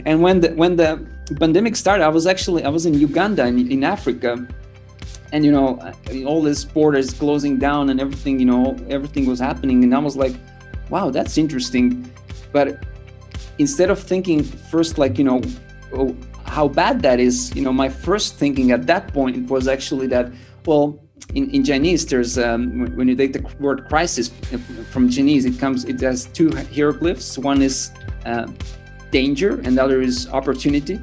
And when the pandemic started, I was in Uganda in Africa, and all these borders closing down and everything, everything was happening, and I was like, wow, that's interesting. But instead of thinking first, like, oh, how bad that is, my first thinking at that point was actually that, well, in Chinese, there's when you take the word crisis from Chinese, it has two hieroglyphs. One is danger, and the other is opportunity.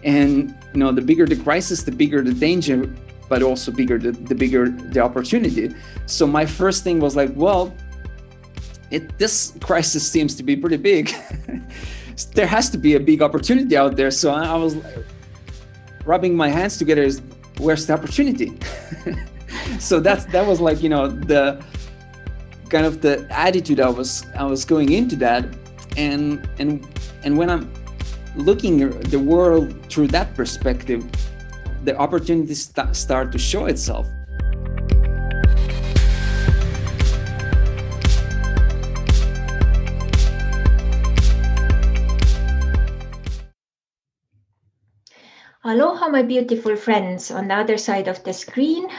And the bigger the crisis, the bigger the danger, but also bigger the bigger the opportunity. So my first thing was like, well, this crisis seems to be pretty big. There has to be a big opportunity out there. So I was rubbing my hands together. Where's the opportunity? So that was like, the kind of the attitude I was going into that, and when I'm looking at the world through that perspective, the opportunities start to show itself. Aloha, my beautiful friends on the other side of the screen,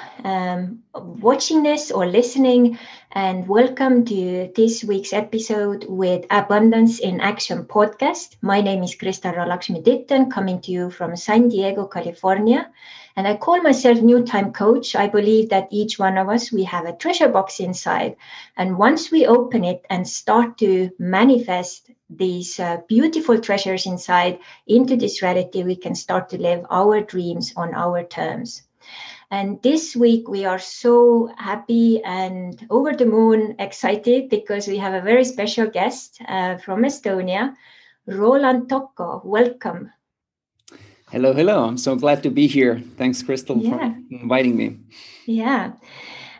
watching this or listening, and welcome to this week's episode with Abundance in Action podcast. My name is Krista Ralakshmi-Ditton, coming to you from San Diego, California. And I call myself New Time Coach. I believe that each one of us, we have a treasure box inside. And once we open it and start to manifest these beautiful treasures inside into this reality, we can start to live our dreams on our terms. And this week, we are so happy and over the moon excited because we have a very special guest from Estonia, Roland Tokko. Welcome. Hello. I'm so glad to be here. Thanks, Crystal, for inviting me. Yeah.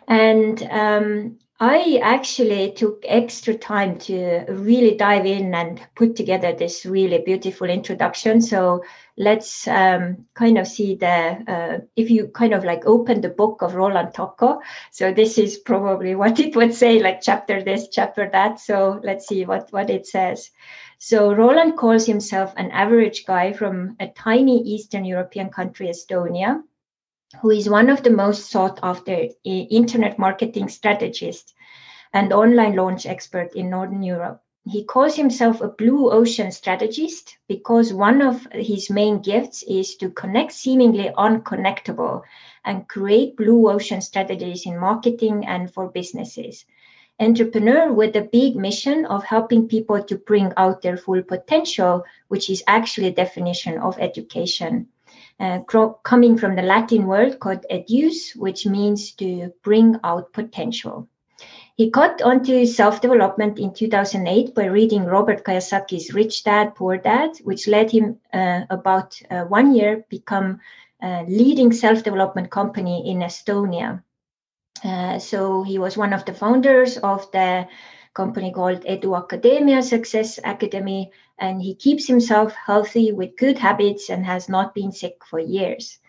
And I actually took extra time to really dive in and put together this really beautiful introduction. So let's kind of see if you kind of like open the book of Roland Tokko. So this is probably what it would say, like chapter this, chapter that. So let's see what it says. So Roland calls himself an average guy from a tiny Eastern European country, Estonia, who is one of the most sought after internet marketing strategists and online launch expert in Northern Europe. He calls himself a blue ocean strategist because one of his main gifts is to connect seemingly unconnectable and create blue ocean strategies in marketing and for businesses. Entrepreneur with a big mission of helping people to bring out their full potential, which is actually a definition of education. Coming from the Latin word called educe, which means to bring out potential. He got onto self-development in 2008 by reading Robert Kiyosaki's Rich Dad, Poor Dad, which led him about 1 year become a leading self-development company in Estonia. So he was one of the founders of the company called Edu Academia, Success Academy, and he keeps himself healthy with good habits and has not been sick for years.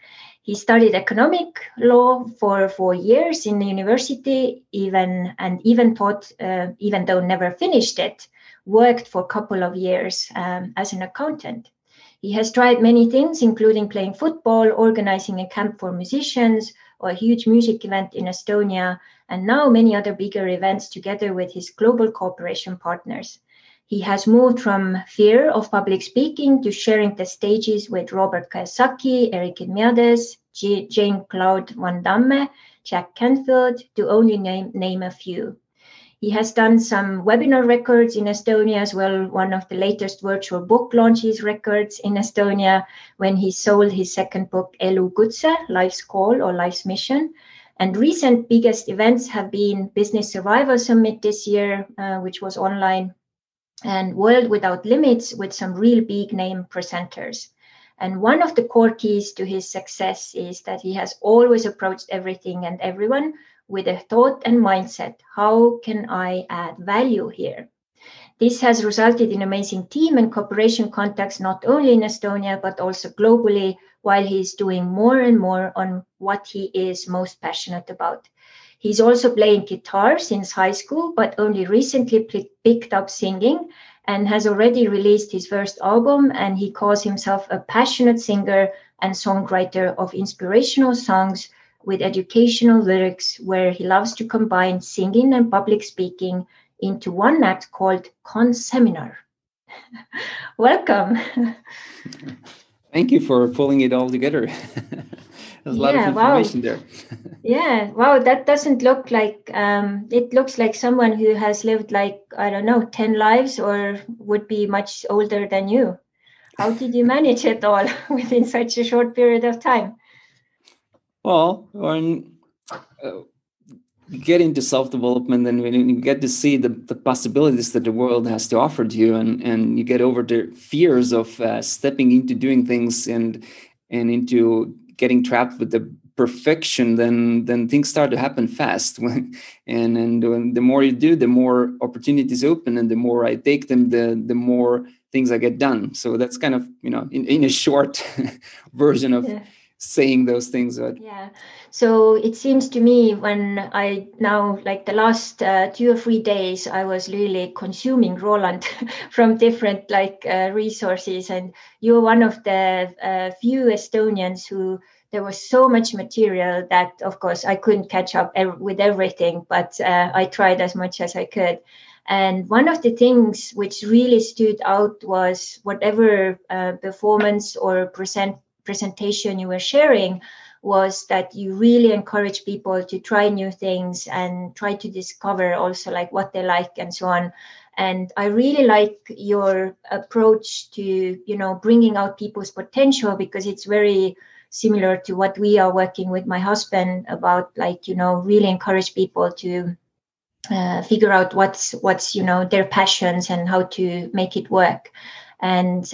He studied economic law for 4 years in the university, even taught, even though never finished it, worked for a couple of years as an accountant. He has tried many things, including playing football, organizing a camp for musicians, or a huge music event in Estonia, and now many other bigger events together with his global cooperation partners. He has moved from fear of public speaking to sharing the stages with Robert Kiyosaki, Eric Edmeades, Jean-Claude Van Damme, Jack Canfield, to only name a few. He has done some webinar records in Estonia as well, one of the latest virtual book launches records in Estonia when he sold his second book, Elu Kutse, Life's Call or Life's Mission. And recent biggest events have been Business Survival Summit this year, which was online, and World Without Limits with some real big name presenters. And one of the core keys to his success is that he has always approached everything and everyone with a thought and mindset, how can I add value here? This has resulted in amazing team and cooperation contacts, not only in Estonia, but also globally, while he's doing more and more on what he is most passionate about. He's also playing guitar since high school, but only recently picked up singing. and has already released his first album, and he calls himself a passionate singer and songwriter of inspirational songs with educational lyrics, where he loves to combine singing and public speaking into one act called Con Seminar. Welcome. Thank you for pulling it all together. There's a lot of information there. Yeah, wow, that doesn't look like, it looks like someone who has lived like, I don't know, 10 lives or would be much older than you. How did you manage it all within such a short period of time? Well, when you get into self-development and when you get to see the possibilities that the world has to offer to you, and you get over the fears of stepping into doing things and into getting trapped with the perfection, then things start to happen fast. and the more you do, the more opportunities open, and the more I take them, the more things I get done. So that's kind of, in a short version of saying those things. Yeah. So it seems to me, when I now, like the last 2 or 3 days, I was really consuming Roland from different resources, and you're one of the few Estonians who, there was so much material that, of course, I couldn't catch up with everything, but I tried as much as I could. And one of the things which really stood out was whatever performance or presentation you were sharing, was that you really encourage people to try new things and try to discover also like what they like and so on. And I really like your approach to, bringing out people's potential, because it's very similar to what we are working with my husband about, really encourage people to figure out what's their passions and how to make it work. And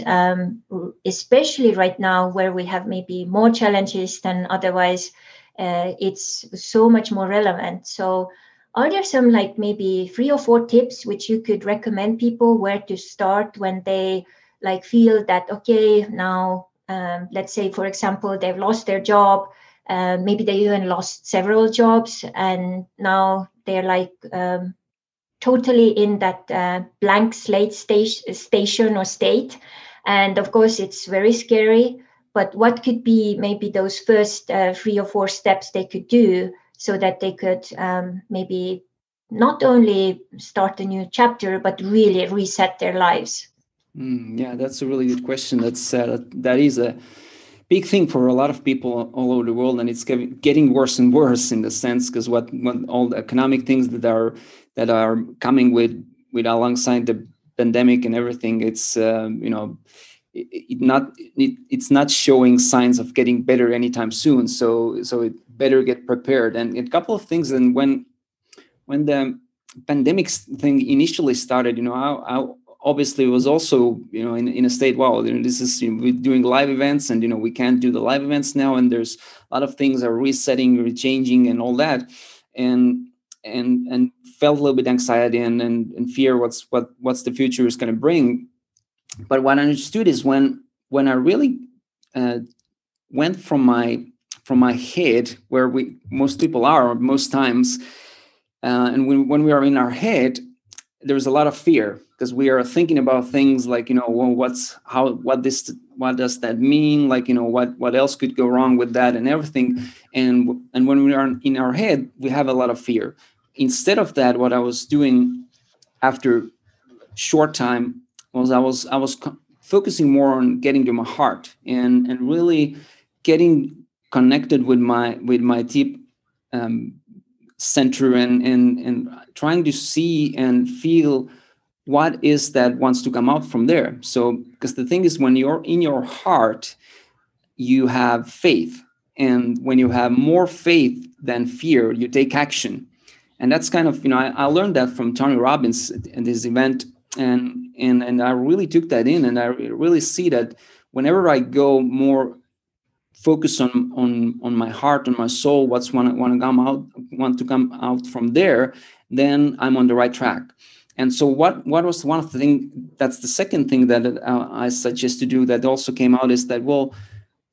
especially right now, where we have maybe more challenges than otherwise, it's so much more relevant. So are there some maybe 3 or 4 tips which you could recommend people where to start when they feel that, okay, now let's say, for example, they've lost their job, maybe they even lost several jobs, and now they're totally in that blank slate station or state. And of course, it's very scary. But what could be maybe those first 3 or 4 steps they could do so that they could maybe not only start a new chapter, but really reset their lives? Yeah, that's a really good question. That is a big thing for a lot of people all over the world, and it's getting worse and worse in the sense, because what all the economic things that are coming with alongside the pandemic and everything, it's it's not showing signs of getting better anytime soon. So it better get prepared. And a couple of things. And when the pandemic thing initially started, I obviously was also, in a state, wow, this is, we're doing live events, and, we can't do the live events now. And there's a lot of things are resetting, rechanging and all that. And felt a little bit anxiety and fear what's the future is going to bring. But what I understood is when I really went from my head, where most people are most times, and when we are in our head, there's a lot of fear, because we are thinking about things like, well, what does that mean? What else could go wrong with that and everything. And when we are in our head, we have a lot of fear. Instead of that, what I was doing after short time was I was focusing more on getting to my heart and really getting connected with my deep center and trying to see and feel what is that wants to come out from there. So, because the thing is, when you're in your heart, you have faith. And when you have more faith than fear, you take action. And that's kind of, I learned that from Tony Robbins at this event. And I really took that in. And I really see that whenever I go more focus on my heart, on my soul, want to come out from there, then I'm on the right track. And so what was one of the things, that's the second thing that I suggest to do that also came out, is that, well,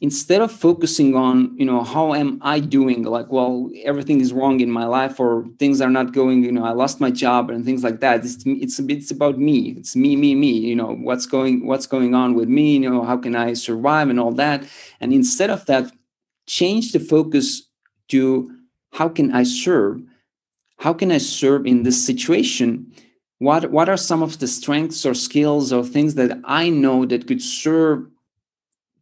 instead of focusing on, how am I doing, like, well, everything is wrong in my life, or things are not going, I lost my job and things like that. It's about me. It's me, what's going on with me, how can I survive and all that. And instead of that, change the focus to how can I serve? How can I serve in this situation? What are some of the strengths or skills or things that I know that could serve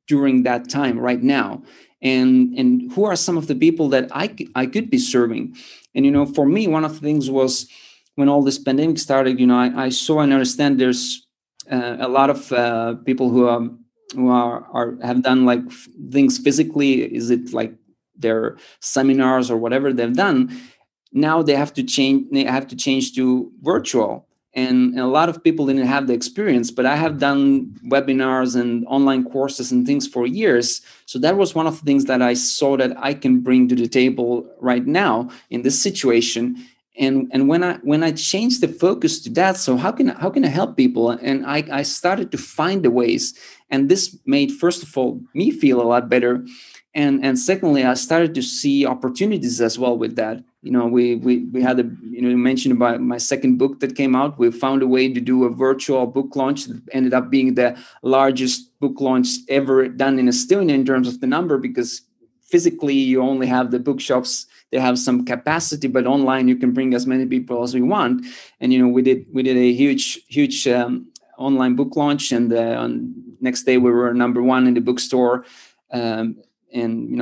during that time right now, and who are some of the people that I could be serving. And for me, one of the things was, when all this pandemic started, I saw and understand there's a lot of people who have done like things physically. Is it like their seminars or whatever they've done? Now they have to change to virtual. And a lot of people didn't have the experience, but I have done webinars and online courses and things for years. So that was one of the things that I saw that I can bring to the table right now in this situation. And when I changed the focus to that, so how can I help people? And I started to find the ways. And this made, first of all, me feel a lot better. And secondly, I started to see opportunities as well with that. We had you mentioned about my second book that came out. We found a way to do a virtual book launch that ended up being the largest book launch ever done in Estonia in terms of the number, because physically you only have the bookshops. They have some capacity, but online you can bring as many people as we want. And we did a huge online book launch, and on next day we were number one in the bookstore. And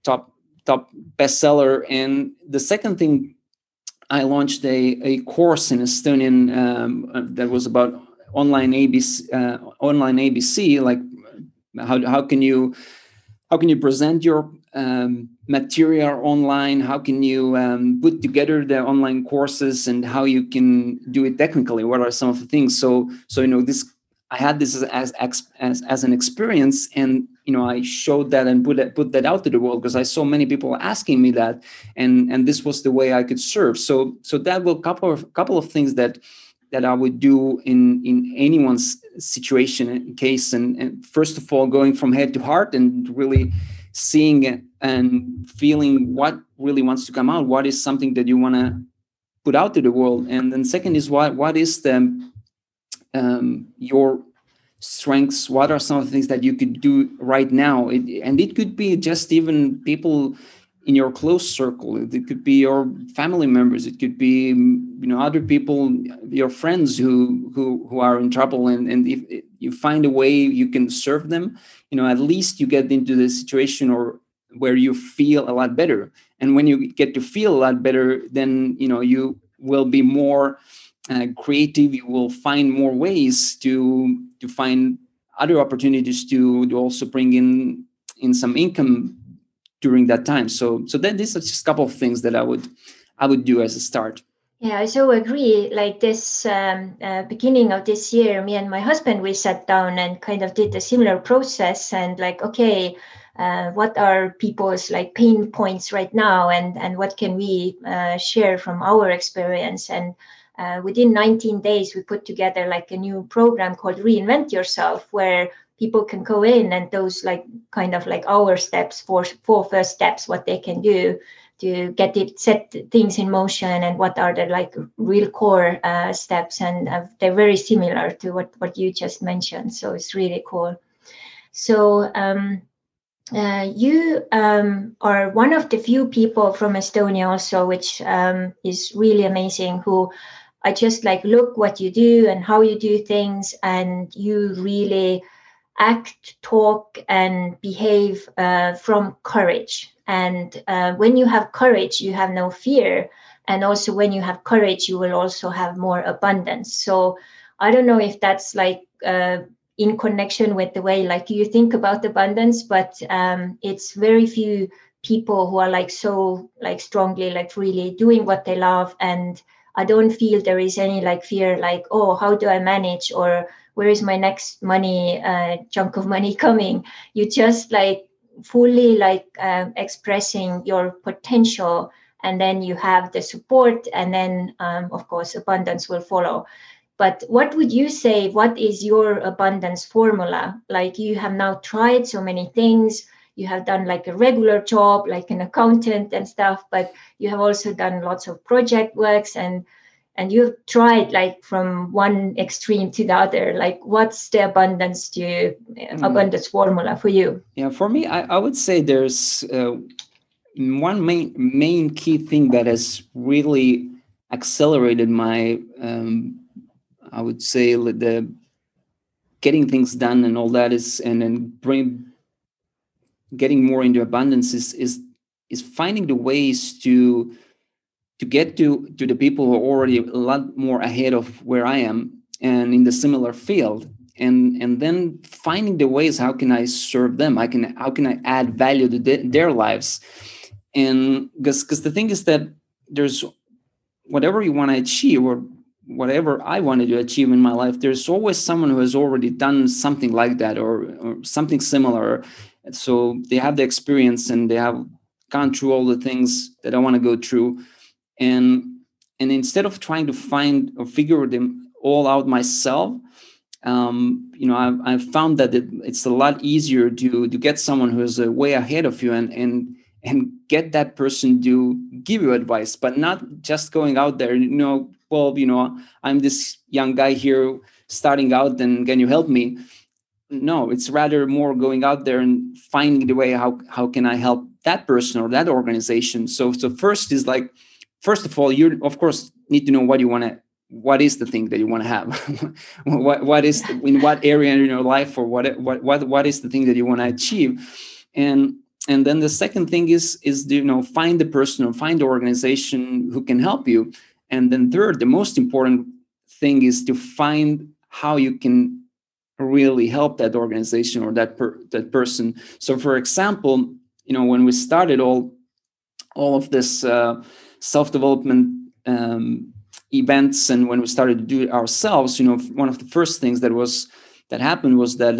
top bestseller. And the second thing, I launched a course in Estonian that was about online ABC, like how can you present your material online, how can you put together the online courses, and how you can do it technically. What are some of the things? So this, I had this as an experience, and I showed that and put that out to the world, because I saw many people asking me that, and this was the way I could serve. So that will couple of things that I would do in anyone's situation and case, and first of all, going from head to heart and really seeing and feeling what really wants to come out. What is something that you want to put out to the world, and then second is what is the your strengths. What are some of the things that you could do right now? And it could be just even people in your close circle. It could be your family members. It could be other people, your friends who are in trouble. And if you find a way you can serve them, at least you get into the situation or where you feel a lot better. And when you get to feel a lot better, then you will be more creative. You will find more ways to find other opportunities to also bring in some income during that time. So then these are just a couple of things that I would do as a start. Yeah, I so agree. Like this beginning of this year, me and my husband, we sat down and kind of did a similar process, and like, okay, what are people's like pain points right now, and what can we share from our experience? And within 19 days, we put together like a new program called Reinvent Yourself, where people can go in, and those like kind of like our steps, four first steps, what they can do to set things in motion, and what are the like real core steps. And they're very similar to what you just mentioned. So it's really cool. So you are one of the few people from Estonia also, which is really amazing, who I just like look what you do and how you do things, and you really act, talk, and behave from courage. And when you have courage, you have no fear. And also when you have courage, you will also have more abundance. So I don't know if that's like in connection with the way like you think about abundance, but it's very few people who are like so like strongly like really doing what they love. And I don't feel there is any like fear, like, oh, how do I manage, or where is my next money chunk of money coming? You just like fully like expressing your potential, and then you have the support, and then of course abundance will follow. But what would you say, what is your abundance formula? Like, you have now tried so many things. You have done like a regular job, like an accountant and stuff, but you have also done lots of project works, and you've tried like from one extreme to the other. Like, what's the abundance formula for you? Yeah, for me, I would say there's one main key thing that has really accelerated my, I would say, the getting things done and all that is, and then getting more into abundance is finding the ways to get to the people who are already a lot more ahead of where I am and in the similar field, and then finding the ways how can I serve them, how can I add value to their lives. And because the thing is that there's whatever you want to achieve, or whatever I wanted to achieve in my life, there's always someone who has already done something like that, or something similar. So they have the experience and they have gone through all the things that I want to go through. And instead of trying to find or figure them all out myself, I've found that it's a lot easier to get someone who's way ahead of you and get that person to give you advice, but not just going out there, I'm this young guy here starting out, and can you help me? No, it's rather more going out there and finding the way how can I help that person or that organization. So first of all, you of course need to know what is the thing that you want to have. what is in what area in your life, or what is the thing that you want to achieve. And then the second thing is find the person or find the organization who can help you. And then third, the most important thing is to find how you can really help that organization or that person. So for example, when we started all of this self-development events, and when we started to do it ourselves, one of the first things that happened was that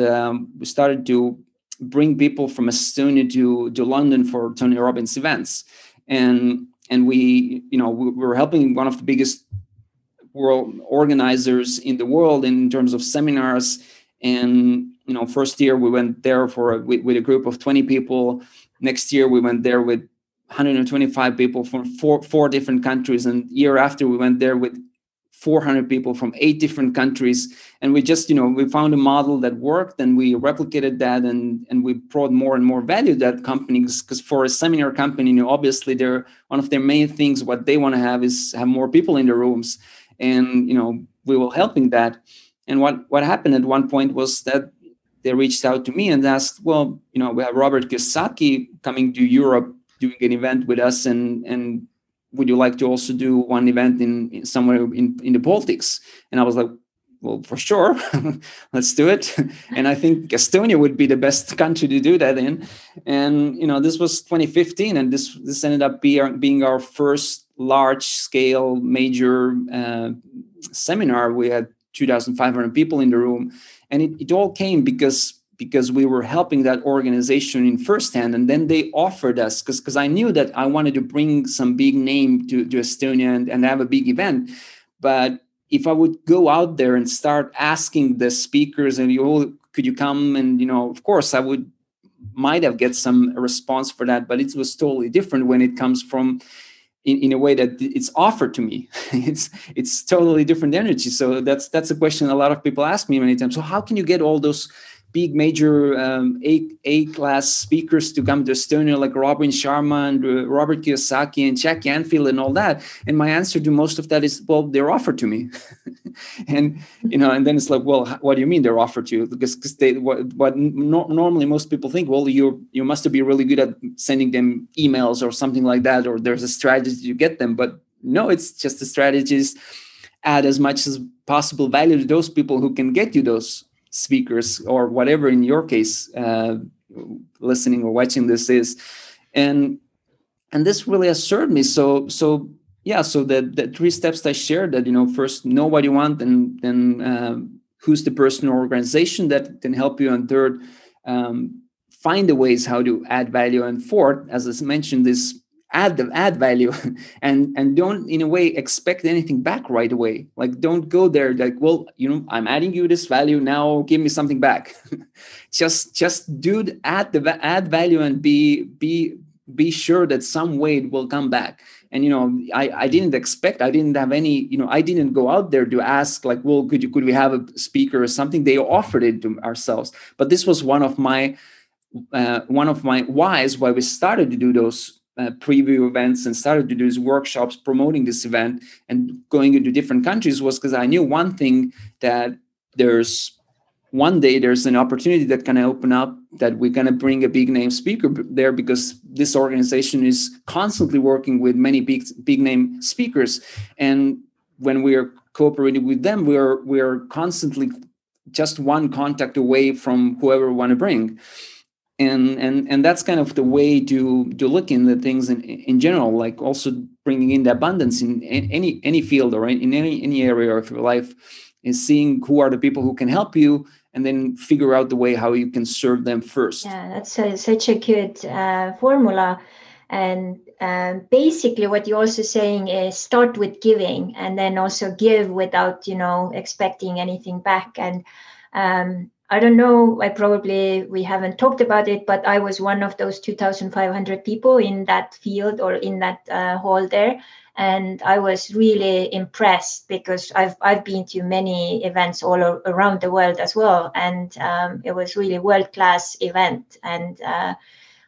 we started to bring people from Estonia to London for Tony Robbins events, and we were helping one of the biggest world organizers in the world in terms of seminars. And first year we went there with a group of 20 people. Next year we went there with 125 people from four different countries, and year after we went there with 400 people from 8 different countries. And we just, we found a model that worked, and we replicated that, and we brought more and more value to that company. Because for a seminar company, obviously one of their main things, what they want to have is have more people in the rooms. And, we were helping that. And what happened at one point was that they reached out to me and asked, well, we have Robert Kiyosaki coming to Europe doing an event with us, and would you like to also do one event in somewhere in the Baltics? And I was like, well, for sure, let's do it. And I think Estonia would be the best country to do that in. And this was 2015, and this ended up being our first large-scale major seminar. We had 2,500 people in the room, and it all came because we were helping that organization in firsthand. And then they offered us, because I knew that I wanted to bring some big name to Estonia and have a big event. But if I would go out there and start asking the speakers, and could you come? And, of course, I might have get some response for that, but it was totally different when it comes from in a way that it's offered to me. It's totally different energy. So that's a question a lot of people ask me many times. So how can you get all those big major A-class speakers to come to Estonia, like Robin Sharma and Robert Kiyosaki and Jack Canfield and all that? And my answer to most of that is, well, they're offered to me. And then it's like, well, what do you mean they're offered to you? Because normally most people think, well, you must be really good at sending them emails or something like that, or there's a strategy to get them. But no, it's just the strategies add as much as possible value to those people who can get you those speakers, or whatever in your case listening or watching this is. And this really has served me. So the 3 steps I shared, that first, know what you want, and then who's the person or organization that can help you, and third, find the ways how to add value, and fourth, as I mentioned, this add value, and don't in a way expect anything back right away. Like, don't go there like, well, I'm adding you this value, now give me something back. just add value, and be sure that some way it will come back. And I didn't have any, I didn't go out there to ask like, well, could we have a speaker or something. They offered it to ourselves. But this was one of my whys why we started to do those preview events and started to do these workshops promoting this event and going into different countries, was because I knew one thing, that one day there's an opportunity that can open up, that we're going to bring a big name speaker there, because this organization is constantly working with many big name speakers. And when we are cooperating with them, we are constantly just one contact away from whoever we want to bring. And that's kind of the way to look in the things in general, like also bringing in the abundance in any field or in any area of your life, is seeing who are the people who can help you, and then figure out the way how you can serve them first. Yeah, that's such a good formula. And basically what you're also saying is start with giving, and then also give without, expecting anything back. And I don't know, we haven't talked about it, but I was one of those 2,500 people in that field or in that hall there. And I was really impressed, because I've been to many events all around the world as well. And it was really world-class event. And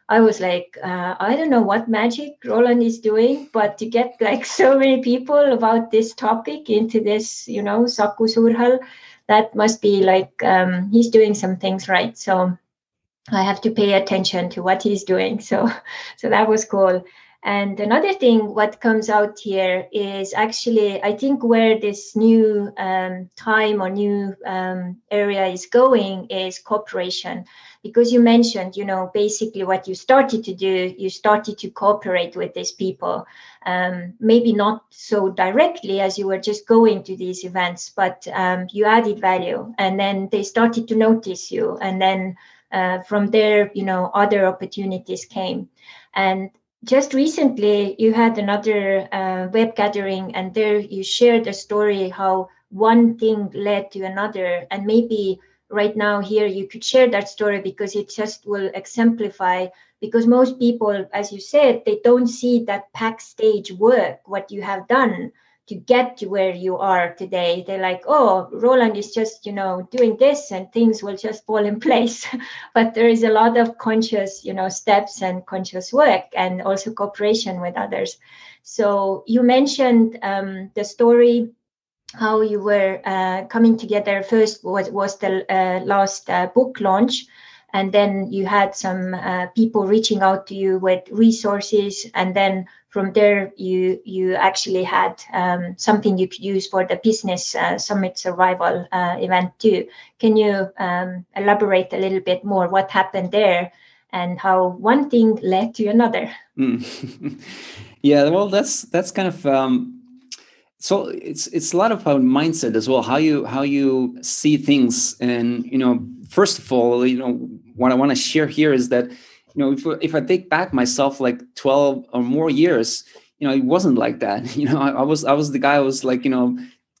I was like, I don't know what magic Roland is doing, but to get like so many people about this topic into this, Saku Suurhall, that must be like he's doing some things right. So I have to pay attention to what he's doing. So that was cool. And another thing, what comes out here is actually, I think where this new time or new area is going is cooperation. Because you mentioned, basically what you started to do, you started to cooperate with these people. Maybe not so directly as you were just going to these events, but you added value, and then they started to notice you. And then from there, other opportunities came. And just recently, you had another web gathering, and there you shared a story how one thing led to another. And maybe right now here you could share that story, because it just will exemplify, because most people, as you said, they don't see that backstage work, what you have done to get to where you are today. They're like, oh, Roland is just, doing this and things will just fall in place. But there is a lot of conscious, steps and conscious work, and also cooperation with others. So you mentioned the story, how you were coming together. First was the last book launch. And then you had some people reaching out to you with resources. And then from there, you actually had something you could use for the business summit survival event too. Can you elaborate a little bit more what happened there and how one thing led to another? Yeah, well, that's kind of so it's a lot about mindset as well, how you see things. And first of all, what I want to share here is that if I take back myself like 12 or more years, it wasn't like that. I was the guy who was like,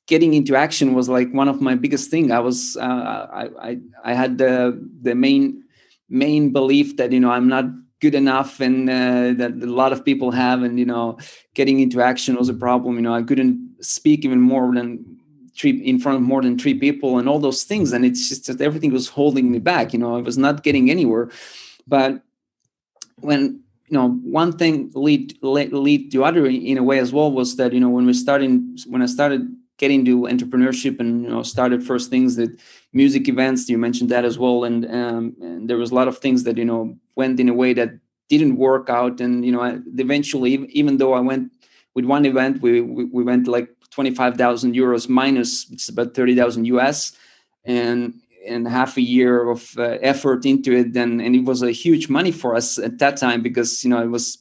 getting into action was like one of my biggest thing. I was I had the main belief that I'm not good enough, and that a lot of people have, and getting into action was a problem. I couldn't speak even more than in front of more than 3 people and all those things, and it's just that everything was holding me back. I was not getting anywhere. But when one thing lead to other in a way as well, was that when I started getting into entrepreneurship and started first things, that music events, you mentioned that as well, and there was a lot of things that went in a way that didn't work out. And eventually, even though I went with one event, we went like 25,000 euros minus, which is about 30,000 US, and half a year of effort into it. And it was a huge money for us at that time, because it was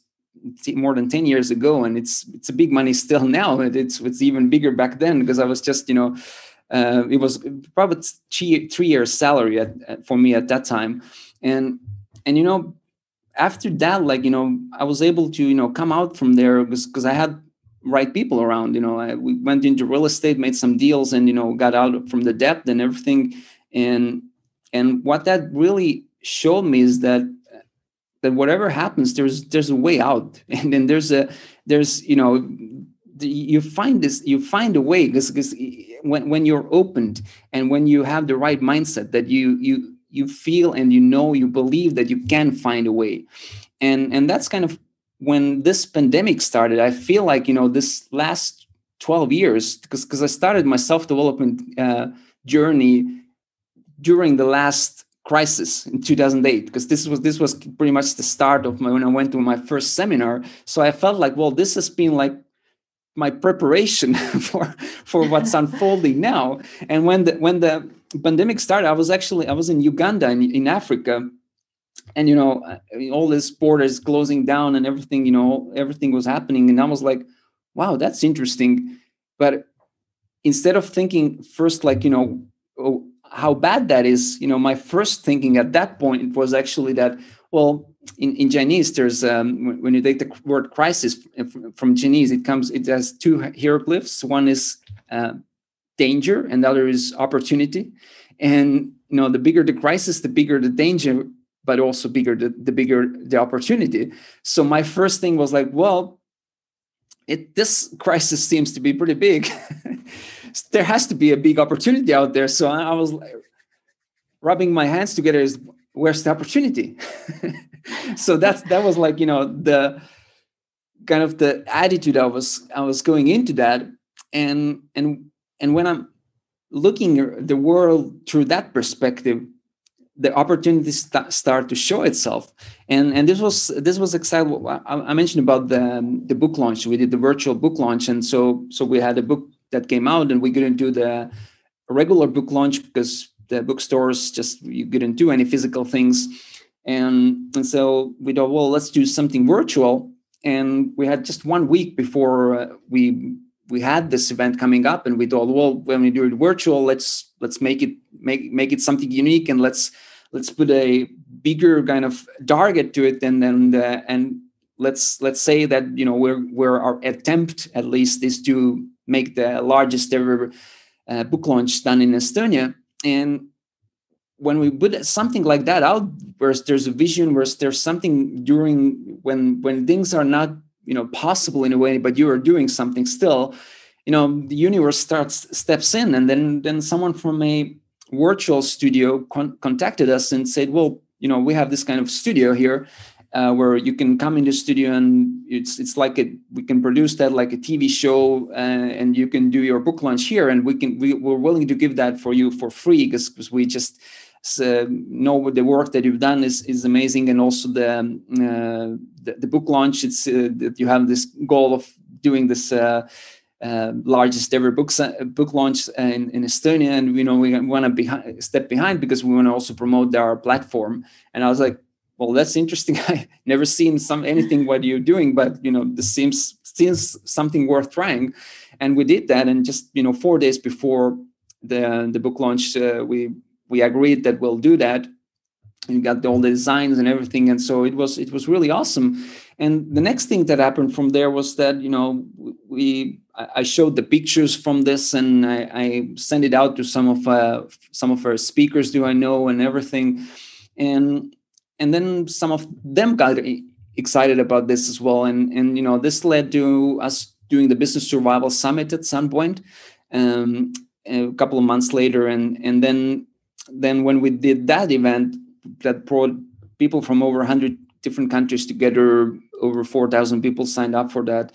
more than 10 years ago, and it's a big money still now. And it's even bigger back then, because I was just it was probably 3 years salary for me at that time. And after that, like, I was able to, come out from there because I had right people around. We went into real estate, made some deals, and, got out from the debt and everything. And what that really showed me is that whatever happens, there's a way out. And then you find a way, because when you're opened and when you have the right mindset, that you feel and you believe that you can find a way. And that's kind of when this pandemic started. I feel like, this last 12 years, because I started my self-development journey during the last crisis in 2008, because this was pretty much the start of when I went to my first seminar. So I felt like, well, this has been like my preparation for what's unfolding now. And when the pandemic started, I was in Uganda in Africa, and all these borders closing down and everything, everything was happening, and I was like, wow, that's interesting. But instead of thinking first, like, oh, how bad that is, my first thinking at that point was actually that, well, in Chinese, there's when you take the word crisis from Chinese, it has two hieroglyphs. One is danger, and the other is opportunity. And the bigger the crisis, the bigger the danger, but also bigger the bigger the opportunity. So my first thing was like, well, this crisis seems to be pretty big. There has to be a big opportunity out there. So I was like, rubbing my hands together, is where's the opportunity? So that was like, the kind of the attitude I was going into that. And when I'm looking at the world through that perspective, the opportunities start to show itself. And this was exciting. I mentioned about the book launch. We did the virtual book launch, and so we had a book that came out, and we couldn't do the regular book launch because the bookstores you couldn't do any physical things. And so we thought, well, let's do something virtual. And we had just 1 week before we had this event coming up, and we thought, well, when we do it virtual, let's make it something unique, and let's put a bigger kind of target to it, and let's say that our attempt at least is to make the largest ever book launch done in Estonia. And when we put something like that out, where there's a vision, where there's something during when things are not possible in a way, but you are doing something still, the universe steps in. And then someone from a virtual studio contacted us and said, well, we have this kind of studio here where you can come in the studio, and it's like we can produce that like a TV show, and you can do your book launch here, and we're willing to give that for you for free, because we just know the work that you've done is amazing. And also the book launch, it's that you have this goal of doing this largest ever book launch in Estonia, and we want to step behind because we want to also promote our platform. And I was like, well, that's interesting. I never seen anything what you're doing, but this seems something worth trying. And we did that, and just 4 days before the book launch, we agreed that we'll do that. We got all the designs and everything, and so it was really awesome. And the next thing that happened from there was that I showed the pictures from this, and I sent it out to some of our speakers who I know and everything, and then some of them got excited about this as well, and this led to us doing the Business Survival Summit at some point a couple of months later, and then when we did that event that brought people from over 100 different countries together, over 4,000 people signed up for that.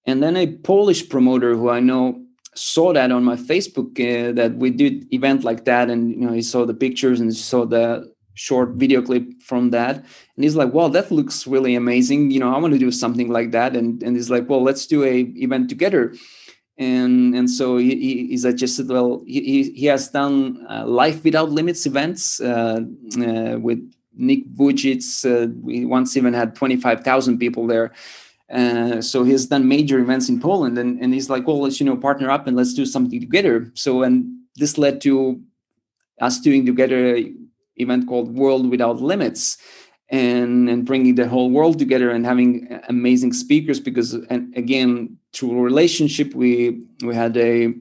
And then a Polish promoter who I know saw that on my Facebook, that we did event like that, and he saw the pictures and saw the short video clip from that, and he's like, well, that looks really amazing, I want to do something like that. And he's like, well, let's do a event together. And so he suggested, well, he has done Life Without Limits events with Nick Vujicic. We once even had 25,000 people there. So he's done major events in Poland, and he's like, well, let's partner up and let's do something together. So, and this led to us doing together an event called World Without Limits. and bringing the whole world together and having amazing speakers. Because, and again, through a relationship, we had a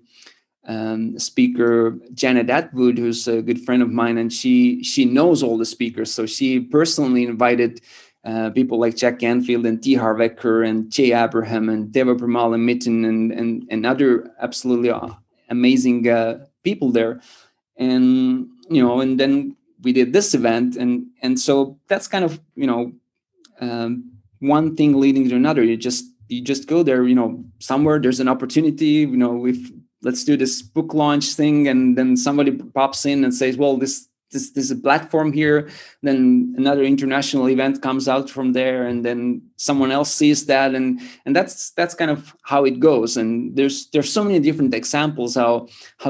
speaker, Janet Attwood, who's a good friend of mine, and she knows all the speakers. So she personally invited people like Jack Canfield and T. Harv Eker and Jay Abraham and Deva Premal and Mitten and other absolutely amazing people there. And, you know, and then we did this event. And so that's kind of, you know, one thing leading to another. You just go there, you know, somewhere there's an opportunity, you know, let's do this book launch thing. And then somebody pops in and says, well, this is a platform here. Then another international event comes out from there, and then someone else sees that, and that's kind of how it goes. And there's so many different examples how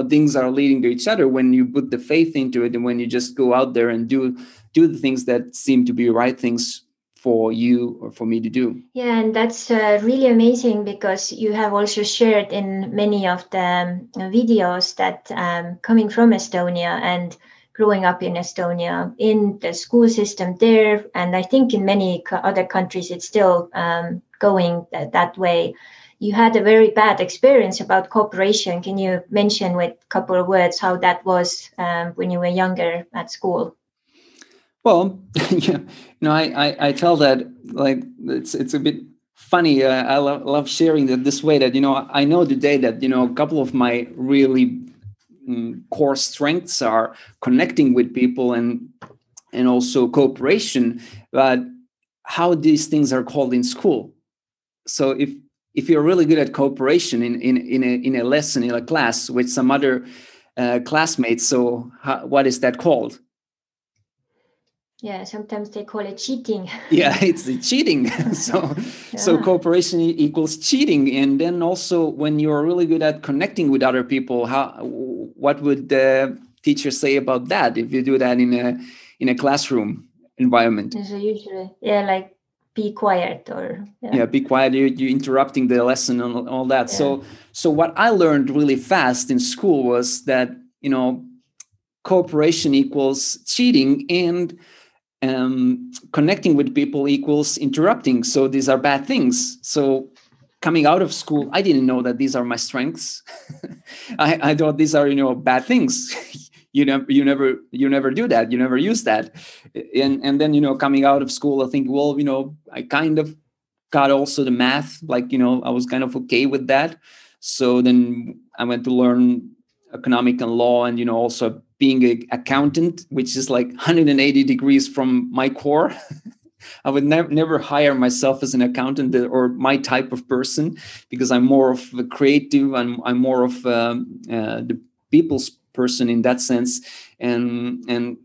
things are leading to each other when you put the faith into it, and when you just go out there and do the things that seem to be right things for you or for me to do. Yeah, and that's really amazing, because you have also shared in many of the videos that coming from Estonia and growing up in Estonia, in the school system there, and I think in many other countries it's still going that way. You had a very bad experience about cooperation. Can you mention with a couple of words how that was when you were younger at school? Well, yeah, you know, I tell that, like, it's a bit funny. I love sharing that this way, that, you know, I know today that, you know, a couple of my really core strengths are connecting with people and also cooperation, but how these things are called in school. So if you're really good at cooperation in a lesson, in a class with some other classmates, so what is that called? Yeah, sometimes they call it cheating. Yeah, it's cheating. So cooperation equals cheating. And then also, when you're really good at connecting with other people, what would the teacher say about that if you do that in a classroom environment? So usually, yeah, like be quiet, or be quiet. You're interrupting the lesson and all that. Yeah. So what I learned really fast in school was that, you know, cooperation equals cheating, and connecting with people equals interrupting. So these are bad things. So coming out of school, I didn't know that these are my strengths. I thought these are, you know, bad things. You never do that. You never use that. And then, you know, coming out of school, I think, well, you know, I kind of got also the math, like, you know, I was kind of okay with that. So then I went to learn economic and law, and, you know, also being an accountant, which is like 180 degrees from my core. I would never hire myself as an accountant or my type of person, because I'm more of a creative. I'm more of the people's person in that sense, and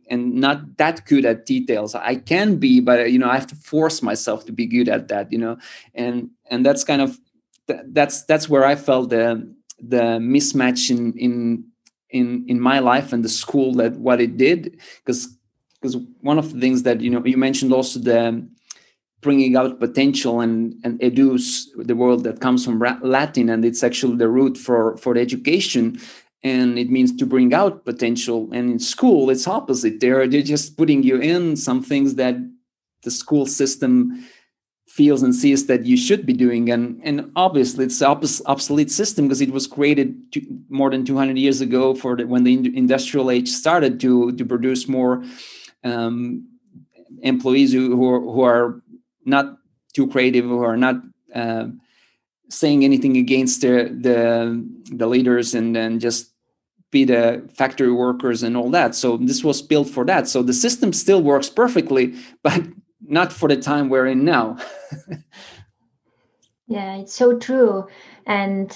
not that good at details. I can be, but, you know, I have to force myself to be good at that, you know, and that's kind of that's where I felt the mismatch in my life and the school, that what it did, because one of the things that, you know, you mentioned also the bringing out potential, and edus, the word that comes from Latin, and it's actually the root for the education, and it means to bring out potential. And in school, it's opposite. They're just putting you in some things that the school system feels and sees that you should be doing, and obviously it's an obsolete system, because it was created more than 200 years ago when the industrial age started to produce more employees who are not too creative, who are not saying anything against the leaders, and then just be the factory workers and all that. So this was built for that. So the system still works perfectly, but not for the time we're in now. Yeah, it's so true. And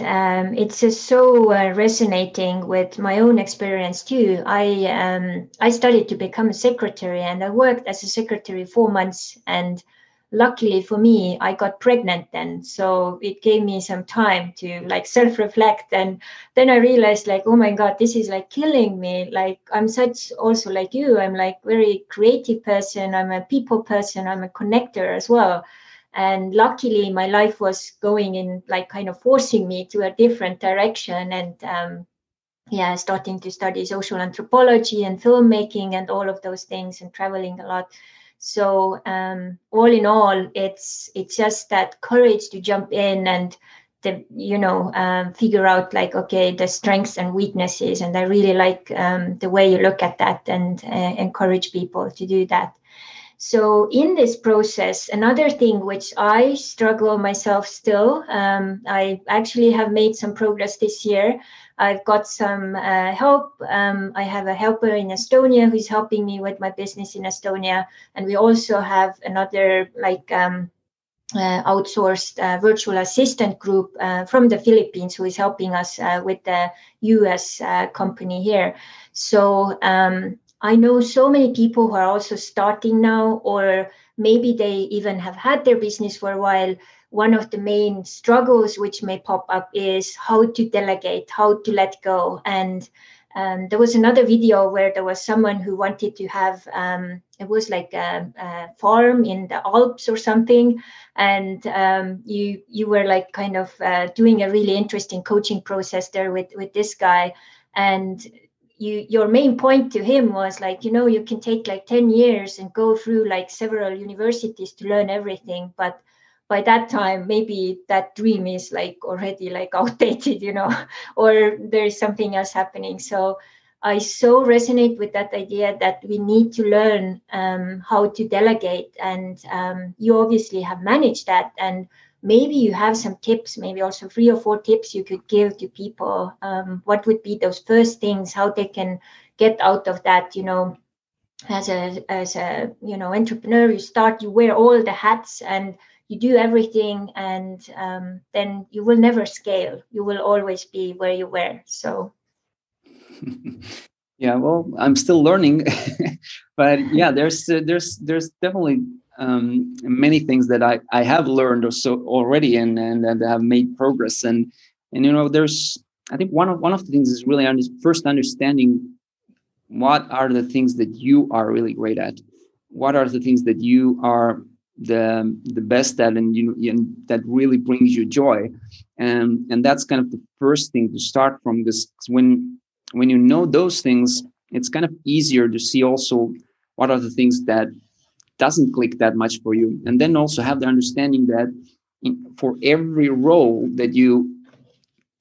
it's just so resonating with my own experience too. I studied to become a secretary, and I worked as a secretary 4 months, and luckily for me, I got pregnant then. So it gave me some time to like self-reflect. And then I realized, like, oh my God, this is like killing me. Like, I'm such also like you, I'm like very creative person. I'm a people person. I'm a connector as well. And luckily my life was going in like kind of forcing me to a different direction. And starting to study social anthropology and filmmaking and all of those things, and traveling a lot. So all in all, it's just that courage to jump in and figure out like, okay, the strengths and weaknesses. And I really like the way you look at that and encourage people to do that. So in this process, another thing which I struggle myself still, I actually have made some progress this year. I've got some help. I have a helper in Estonia who's helping me with my business in Estonia. And we also have another outsourced virtual assistant group from the Philippines who is helping us with the US company here. So I know so many people who are also starting now, or maybe they even have had their business for a while. One of the main struggles which may pop up is how to delegate, how to let go. And there was another video where there was someone who wanted to have, it was like a farm in the Alps or something. And you were like kind of doing a really interesting coaching process there with this guy. And your main point to him was like, you can take like 10 years and go through like several universities to learn everything. But by that time, maybe that dream is like already like outdated, or there is something else happening. So I so resonate with that idea that we need to learn how to delegate. And you obviously have managed that. And maybe you have some tips, maybe also 3 or 4 tips you could give to people. What would be those first things, how they can get out of that, as a entrepreneur, you wear all the hats and you do everything, and then you will never scale. You will always be where you were. So yeah, well, I'm still learning, but yeah, there's definitely many things that I have learned also already and have made progress. And there's, I think one of the things is really first understanding what are the things that you are really great at, what are the things that you are the best at, and that really brings you joy, and that's kind of the first thing to start from. This when you know those things, it's kind of easier to see also what are the things that doesn't click that much for you, and then also have the understanding that for every role that you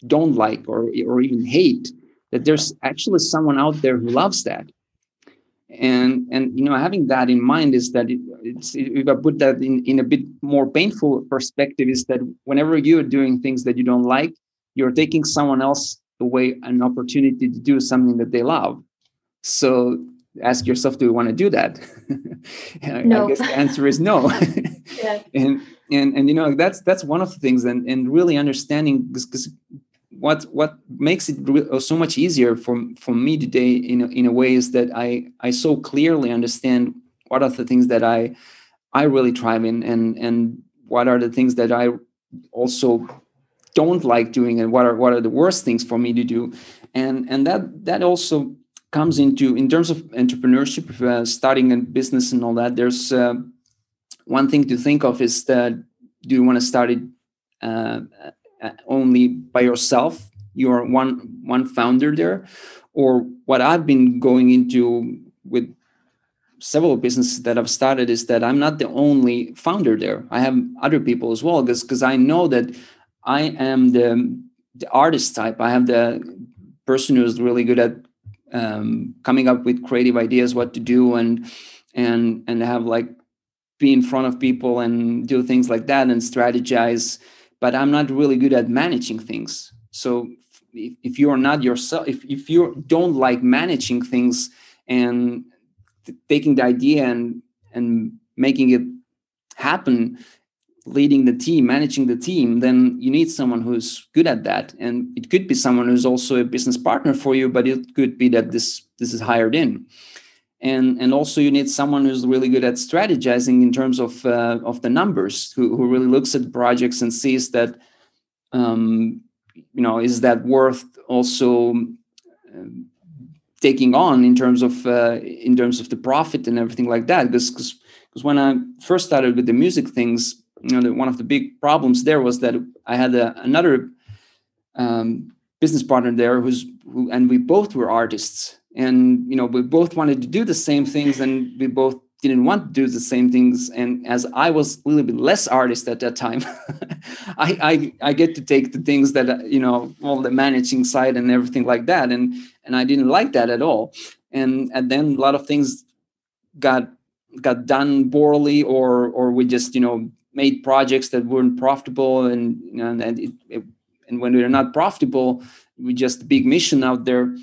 don't like or even hate, that there's actually someone out there who loves that. And having that in mind is that if I put that in a bit more painful perspective, is that whenever you're doing things that you don't like, you're taking someone else away an opportunity to do something that they love. So ask yourself, do you want to do that? No. I guess the answer is no. Yeah. And that's one of the things, and really understanding, because what makes it so much easier for me today in a way is that I so clearly understand what are the things that I really thrive in, and what are the things that I also don't like doing, and what are the worst things for me to do, and that also comes into, in terms of entrepreneurship, starting a business and all that. There's one thing to think of is that, do you want to start it only by yourself? You're one founder there, or what I've been going into with several businesses that I've started is that I'm not the only founder there. I have other people as well, because I know that I am the artist type. I have the person who's really good at coming up with creative ideas, what to do, and have like be in front of people and do things like that and strategize. But I'm not really good at managing things. So if you're not yourself, if you don't like managing things and taking the idea and making it happen, leading the team, managing the team, then you need someone who's good at that. And it could be someone who's also a business partner for you, but it could be that this is hired in. And also you need someone who's really good at strategizing in terms of the numbers, who really looks at projects and sees that, is that worth also taking on in terms of the profit and everything like that. Because when I first started with the music things, one of the big problems there was that I had another business partner there and we both were artists, and we both wanted to do the same things, and we both didn't want to do the same things, and as I was a little bit less artist at that time, I get to take the things that all the managing side and everything like that, and I didn't like that at all, and then a lot of things got done poorly, or we just made projects that weren't profitable, and and when we're not profitable, we just a big mission out there.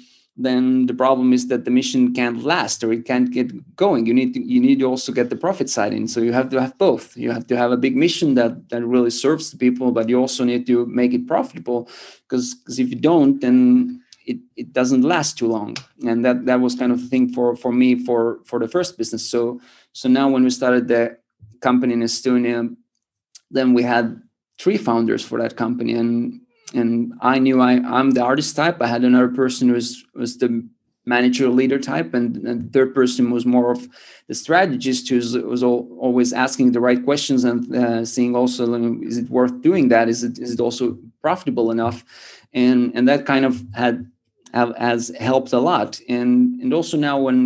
Then the problem is that the mission can't last, or it can't get going. You need to also get the profit side in. So you have to have both. You have to have a big mission that really serves the people, but you also need to make it profitable, because if you don't, then it doesn't last too long. And that was kind of the thing for me for the first business. So now when we started the company in Estonia, then we had 3 founders for that company, and I knew I'm the artist type. I had another person who was the manager leader type, and the third person was more of the strategist, who was always asking the right questions and seeing also, is it worth doing that? Is it also profitable enough? And that kind of has helped a lot. And also now when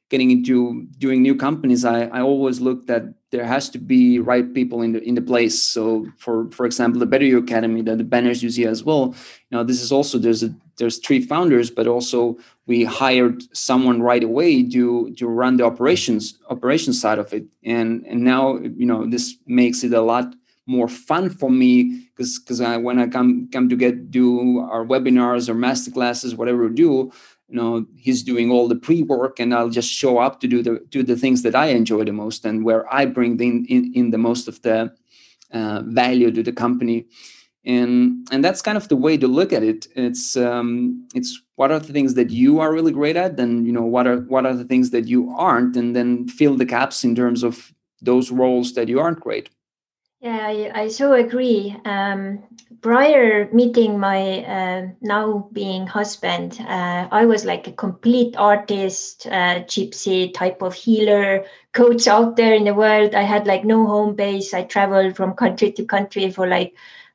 getting into doing new companies, I always look that there has to be right people in the place. So for example, the Better You Academy, the banners you see as well, this is also, there's 3 founders, but also we hired someone right away to run the operations side of it. And now, this makes it a lot more fun for me, because when I come to do our webinars or masterclasses, whatever we do, he's doing all the pre-work, and I'll just show up to do the things that I enjoy the most, and where I bring in the most of the value to the company. And that's kind of the way to look at it. It's what are the things that you are really great at, then what are the things that you aren't, and then fill the gaps in terms of those roles that you aren't great. Yeah, I so agree. Prior meeting my now being husband, I was like a complete artist, gypsy type of healer, coach out there in the world. I had like no home base. I traveled from country to country for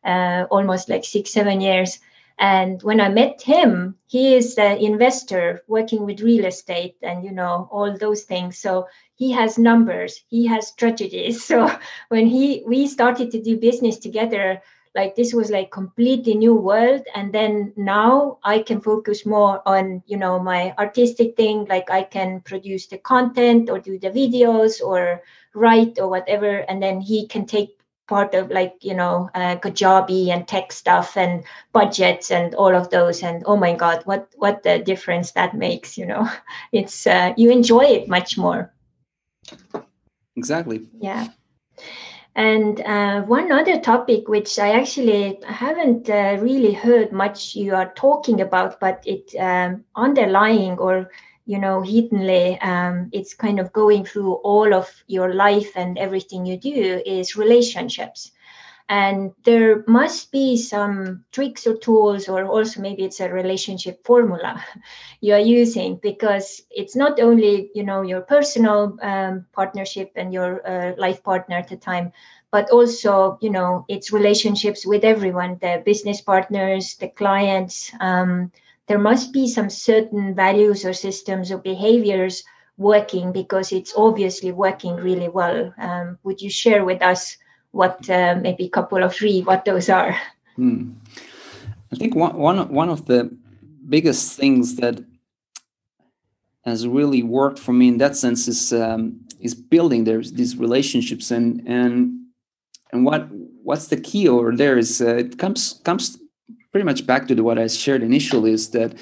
almost 6-7 years. And when I met him, he is an investor working with real estate and, all those things. So he has numbers, he has strategies. So when we started to do business together, this was completely new world. And then now I can focus more on, my artistic thing. I can produce the content or do the videos or write or whatever. And then he can take part of Kajabi and tech stuff and budgets and all of those. And oh my God, what the difference that makes, it's you enjoy it much more. Exactly. Yeah. And one other topic, which I actually haven't really heard much you are talking about, but it underlying or hiddenly, it's kind of going through all of your life and everything you do, is relationships. And there must be some tricks or tools, or also maybe it's a relationship formula you are using, because it's not only, your personal partnership and your life partner at the time, but also, it's relationships with everyone, the business partners, the clients. There must be some certain values or systems or behaviors working, because it's obviously working really well. Would you share with us what maybe a couple of 3, what those are? I think one of the biggest things that has really worked for me in that sense is building these relationships, and what's the key over there is it comes pretty much back to what I shared initially, is that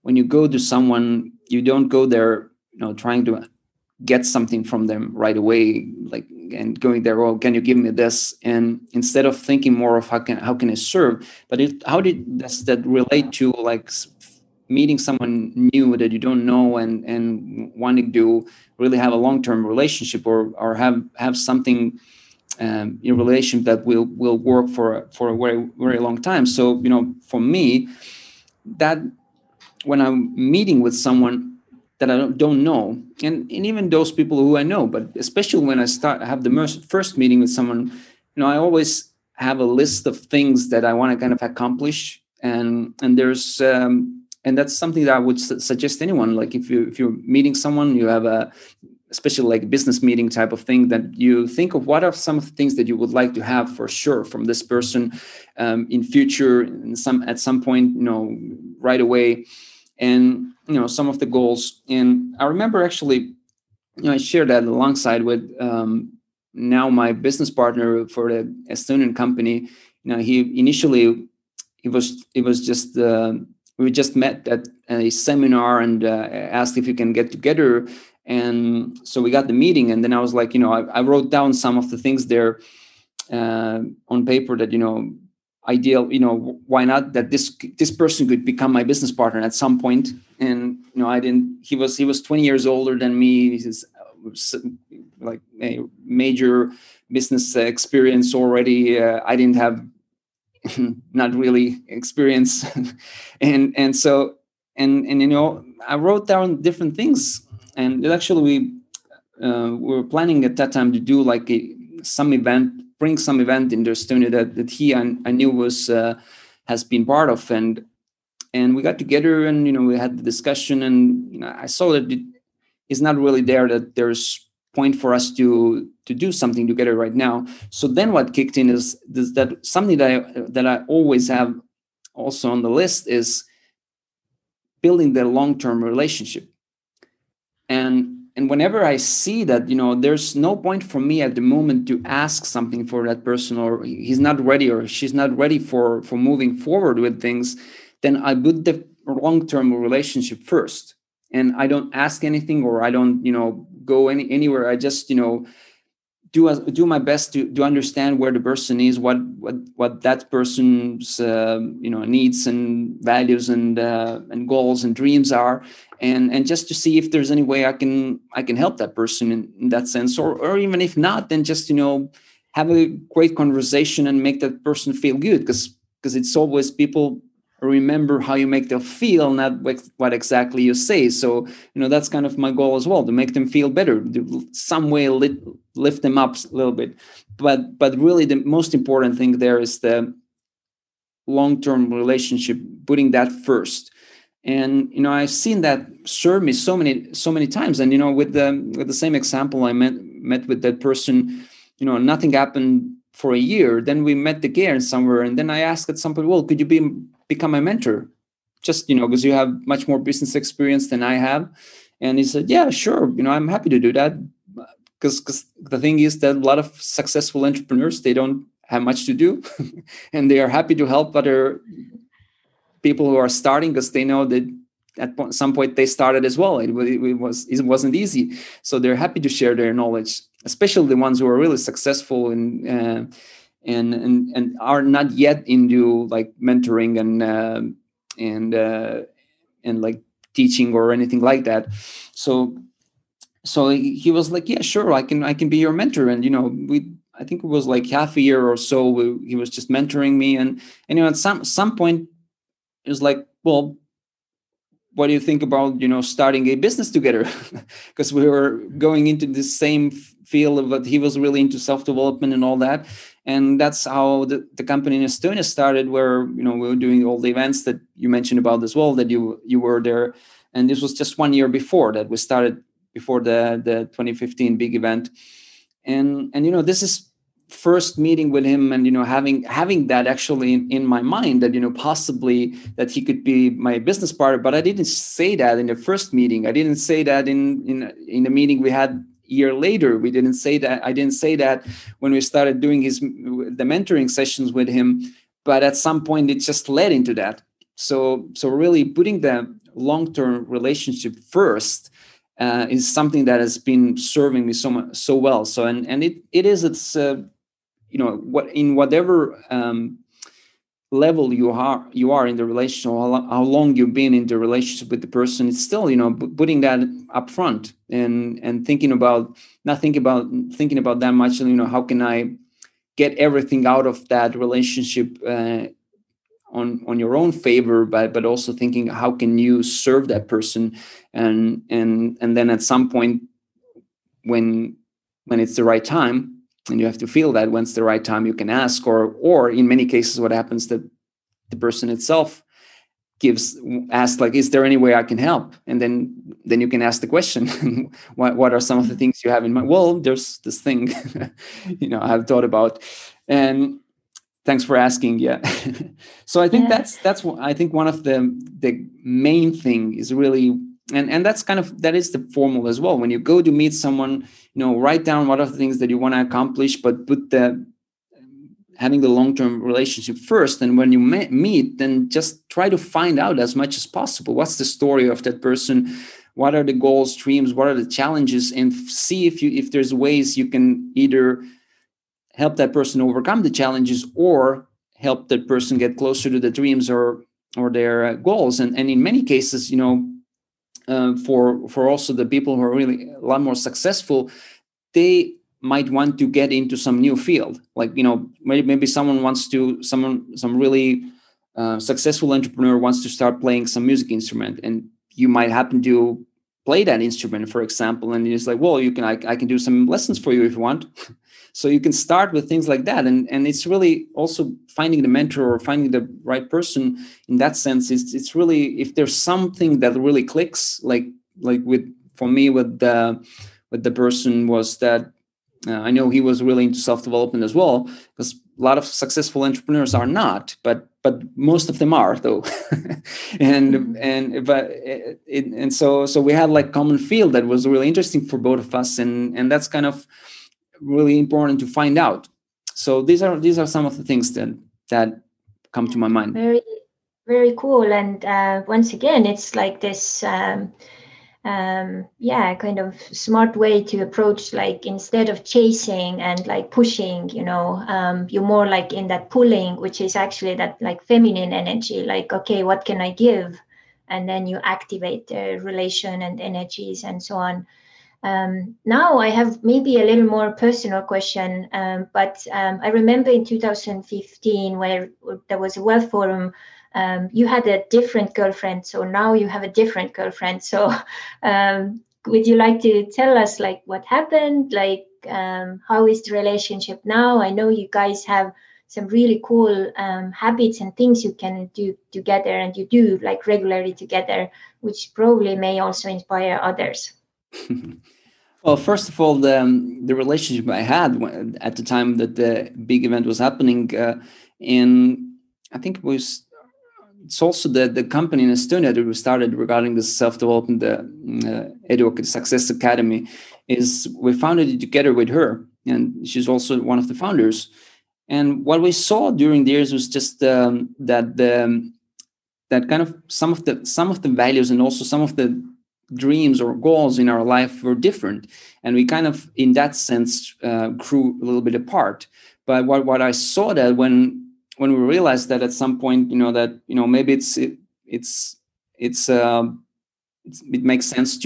when you go to someone, you don't go there, trying to get something from them right away, and going there, oh, can you give me this? And instead of thinking more of how can I serve, but how does that relate to meeting someone new that you don't know and wanting to really have a long-term relationship or have something in relationship that will work for a very, very long time. So, for me, that when I'm meeting with someone that I don't know, and even those people who I know, but especially when I have the first meeting with someone, I always have a list of things that I want to kind of accomplish, and there's and that's something that I would suggest anyone. If you're meeting someone, you have especially like business meeting type of thing, that you think of what are some of the things that you would like to have for sure from this person in future, at some point, right away, and some of the goals. And I remember actually, I shared that alongside with now my business partner for the Estonian company. He initially it was just we just met at a seminar and asked if we can get together. And so we got the meeting, and then I was like, I wrote down some of the things there on paper that, ideal, why not that this person could become my business partner at some point. And, he was 20 years older than me. He's like a major business experience already. I didn't have not really experience. and so, I wrote down different things. And actually, we were planning at that time to do like bring some event in Estonia that he and I knew has been part of, and we got together, and we had the discussion, and I saw that it's not really there, that there's point for us to do something together right now. So then what kicked in is that something that I always have also on the list is building the long-term relationship. And whenever I see that, there's no point for me at the moment to ask something for that person, or he's not ready or she's not ready for moving forward with things, then I put the long-term relationship first. And I don't ask anything, or I don't, go anywhere. I just, do my best to understand where the person is, what that person's needs and values and goals and dreams are, and just to see if there's any way I can help that person in that sense, or even if not, then just have a great conversation and make that person feel good, because it's always people remember how you make them feel, not what exactly you say. So that's kind of my goal as well, to make them feel better, to some way lift them up a little bit. But really the most important thing there is the long-term relationship, putting that first. And I've seen that serve me so many times. And with the same example, I met with that person, nothing happened for a year. Then we met again somewhere, and then I asked at some point, well, could you become my mentor? Just because you have much more business experience than I have. And he said, yeah, sure, I'm happy to do that. Because the thing is that a lot of successful entrepreneurs, they don't have much to do, and they are happy to help other people who are starting, because they know that at some point they started as well. It wasn't easy, so they're happy to share their knowledge, especially the ones who are really successful and are not yet into like mentoring and like teaching or anything like that. So he was like, yeah, sure, I can be your mentor. And I think it was like half a year or so he was just mentoring me, and at some point it was like, well, what do you think about starting a business together? Because we were going into the same field, but he was really into self-development and all that. And that's how the company in Estonia started, where we were doing all the events that you mentioned about as well, that you were there. And this was just 1 year before that we started, before the 2015 big event. And this is first meeting with him, and having that actually in my mind, that possibly that he could be my business partner. But I didn't say that in the first meeting. I didn't say that in the meeting we had a year later. I didn't say that when we started doing the mentoring sessions with him. But at some point it just led into that. So really putting the long-term relationship first is something that has been serving me so well. So and it's what in whatever level you are in the relationship, how long you've been in the relationship with the person, it's still putting that up front and thinking about that much, and how can I get everything out of that relationship on your own favor, but also thinking how can you serve that person, and then at some point when it's the right time. And you have to feel that when it's the right time, you can ask, or in many cases, what happens that the person itself asks like, is there any way I can help? And then you can ask the question, what are some of the things you have in mind? Well, there's this thing, I've thought about, and thanks for asking. Yeah. So I think that's what I think one of the main thing is really, and that's that is the formula as well. When you go to meet someone, write down what are the things that you want to accomplish, but put having the long-term relationship first. And when you meet, then just try to find out as much as possible. What's the story of that person? What are the goals, dreams? What are the challenges? And see if there's ways you can either help that person overcome the challenges or help that person get closer to the dreams or their goals. And in many cases, for also the people who are really a lot more successful, they might want to get into some new field. Like, maybe someone wants to, some really successful entrepreneur wants to start playing some music instrument, and you might happen to play that instrument, for example. And it's like, well, I can do some lessons for you if you want. So you can start with things like that. And it's really also finding the mentor or finding the right person in that sense. It's really, if there's something that really clicks, like for me with the person was that, I know he was really into self-development as well, because a lot of successful entrepreneurs are not, but most of them are, though. So we had like common field that was really interesting for both of us, and that's kind of really important to find out. So these are some of the things that come to my mind. Very, very cool. And once again, it's like this. Kind of smart way to approach, like instead of chasing and like pushing, you're more like in that pulling, which is actually that like feminine energy, like, okay, what can I give? And then you activate the relation and energies and so on. Now I have maybe a little more personal question, but I remember in 2015 where there was a Wealth Forum, you had a different girlfriend, so now you have a different girlfriend. So would you like to tell us like what happened? Like how is the relationship now? I know you guys have some really cool habits and things you can do together, and you do like regularly together, which probably may also inspire others. Well, first of all, the relationship I had at the time that the big event was happening, and I think it's also the company in Estonia that we started regarding the self-development, the Educate Success Academy, is we founded it together with her, and she's also one of the founders. And what we saw during the years was just that kind of some of the values and also some of the dreams or goals in our life were different, and we kind of in that sense grew a little bit apart. But what I saw that when we realized that at some point, maybe it makes sense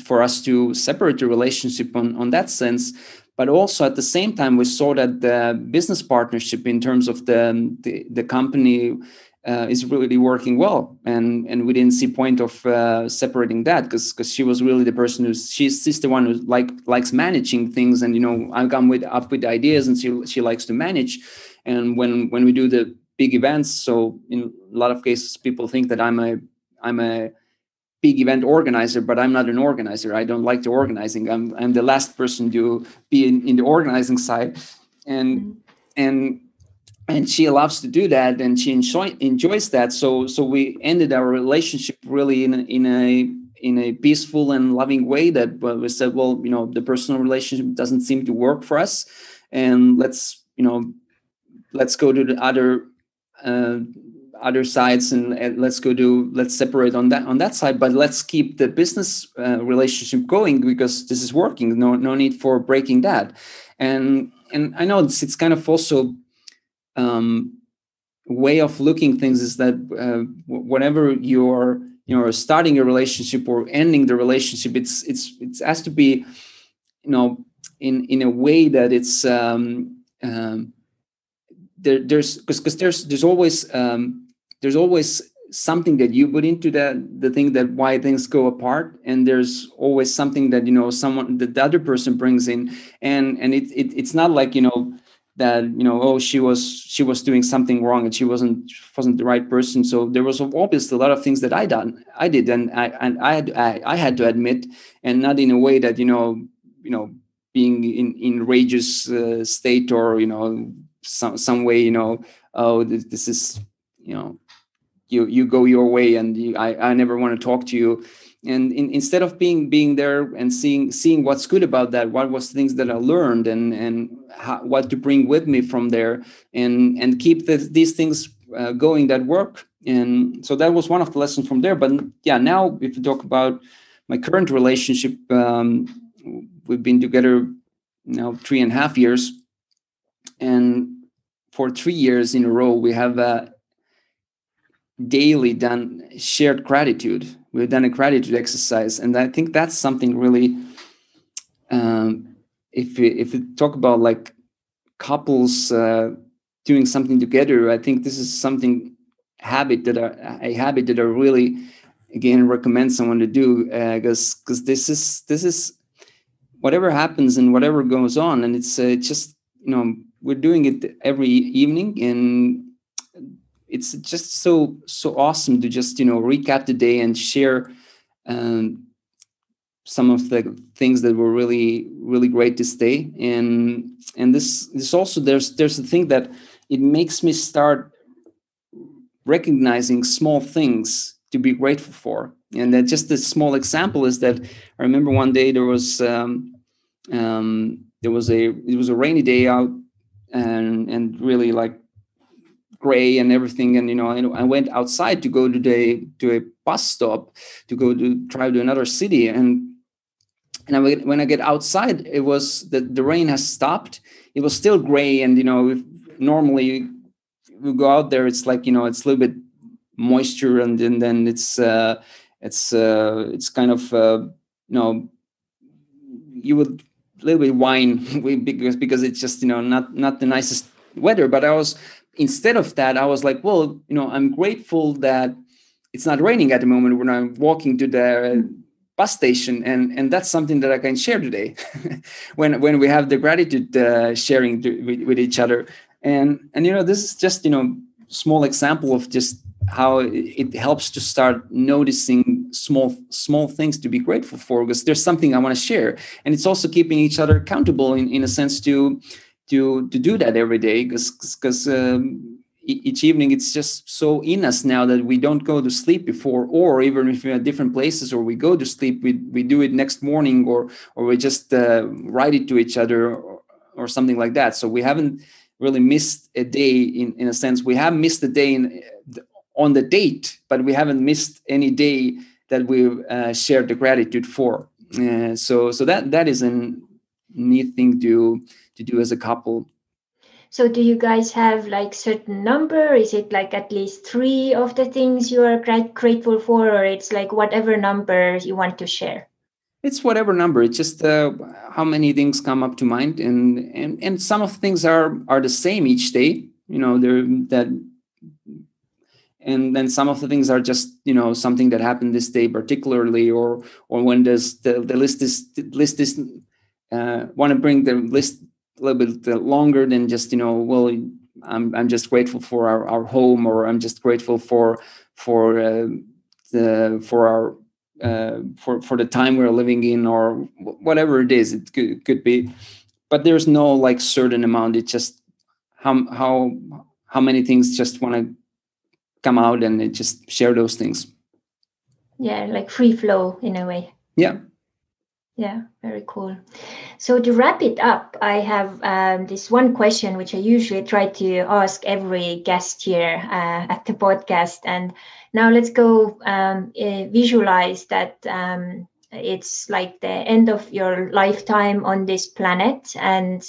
for us to separate the relationship on that sense. But also at the same time, we saw that the business partnership in terms of the company is really working well, and we didn't see point of separating that, because she was really the person she's the one who likes managing things, and I come up with ideas, and she likes to manage. And when we do the big events, so in a lot of cases people think that I'm a big event organizer, but I'm not an organizer. I don't like the organizing. I'm the last person to be in the organizing side, and she loves to do that, and she enjoys that. So we ended our relationship really in a peaceful and loving way. That we said, well, the personal relationship doesn't seem to work for us, and let's go to the other sides, and let's separate on that side, but let's keep the business relationship going, because this is working. No need for breaking that. And I know it's kind of also way of looking things is that whenever you're starting a relationship or ending the relationship, it has to be in a way that it's there's always something that you put into the thing that why things go apart, and there's always something that someone that the other person brings in, and it's not like that, you know, oh, she was doing something wrong and she wasn't the right person. So there was obviously a lot of things that I did, and I had to admit, and not in a way that, you know, being in rageous state, or, you know, some way, you know, oh, this is, you know, you go your way, and I never want to talk to you. And instead of being there and seeing what's good about that, what was things that I learned, and what to bring with me from there, and keep these things going that work. And so that was one of the lessons from there. But yeah, now if you talk about my current relationship, we've been together now 3.5 years, and for 3 years in a row we have daily done shared gratitude. We've done a gratitude exercise, and I think that's something really. If we talk about like couples doing something together, I think this is a habit that I really, again, recommend someone to do, because this is whatever happens and whatever goes on, and it's just, you know, we're doing it every evening, and it's just so awesome to just, you know, recap the day and share some of the things that were really, really great this day. And this also, there's a thing that it makes me start recognizing small things to be grateful for. And that, just a small example is that I remember one day it was a rainy day out, and really like gray and everything, and, you know, I went outside to go to a bus stop to go to drive to another city, and when I get outside, it was the rain has stopped. It was still gray, and, you know, normally we go out there, it's like, you know, it's a little bit moisture, and then it's kind of you know, you would a little bit whine because it's just, you know, not the nicest weather. But instead of that, I was like, well, you know, I'm grateful that it's not raining at the moment when I'm walking to the bus station, and that's something that I can share today when we have the gratitude sharing with each other. And you know, this is just, you know, small example of just how it helps to start noticing small things to be grateful for, because there's something I want to share. And it's also keeping each other accountable in a sense to do that every day, because each evening it's just so in us now that we don't go to sleep before, or even if we're at different places, or we go to sleep, we do it next morning, or we just write it to each other, or something like that. So we haven't really missed a day in a sense. We have missed a day on the date, but we haven't missed any day that we've shared the gratitude for. So that is a neat thing to do as a couple. So do you guys have like certain number? Is it like at least 3 of the things you are grateful for, or it's like whatever number you want to share? It's whatever number. It's just how many things come up to mind, and some of the things are the same each day. You know, and then some of the things are just, you know, something that happened this day particularly, or when there's the list is want to bring the list a little bit longer than just, you know, well, I'm just grateful for our home, or I'm just grateful for the time we're living in, or whatever it is. It could be, but there's no like certain amount. It's just how many things just want to come out, and it just share those things. Yeah, like free flow in a way. Yeah. Yeah, very cool. So to wrap it up, I have this one question which I usually try to ask every guest here at the podcast. And now let's go visualize that it's like the end of your lifetime on this planet, and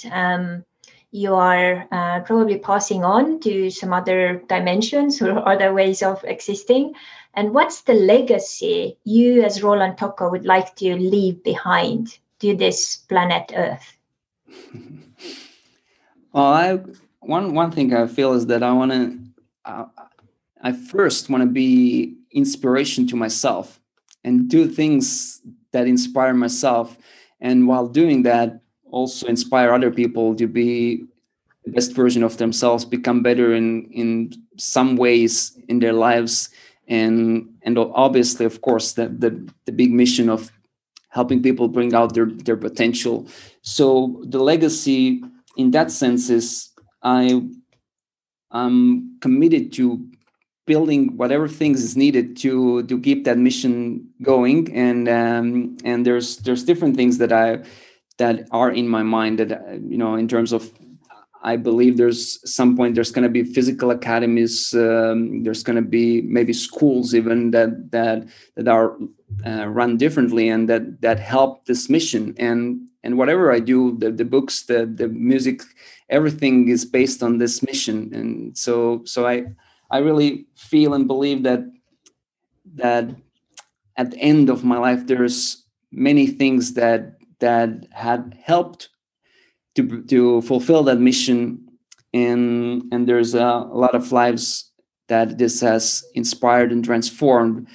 you are probably passing on to some other dimensions or other ways of existing. And what's the legacy you as Roland Tokko would like to leave behind to this planet Earth? Well, one thing I feel is that I first want to be inspiration to myself and do things that inspire myself. And while doing that, also inspire other people to be the best version of themselves, become better in some ways in their lives, and obviously, of course, the big mission of helping people bring out their potential. So the legacy in that sense is I'm committed to building whatever things is needed to keep that mission going, and there's different things that are in my mind that in terms of, I believe there's some point there's going to be physical academies, there's going to be maybe schools even that are run differently and that help this mission, and whatever I do, the books, the music, everything is based on this mission. And so I really feel and believe that at the end of my life, there's many things that had helped to fulfill that mission, and there's a lot of lives that this has inspired and transformed,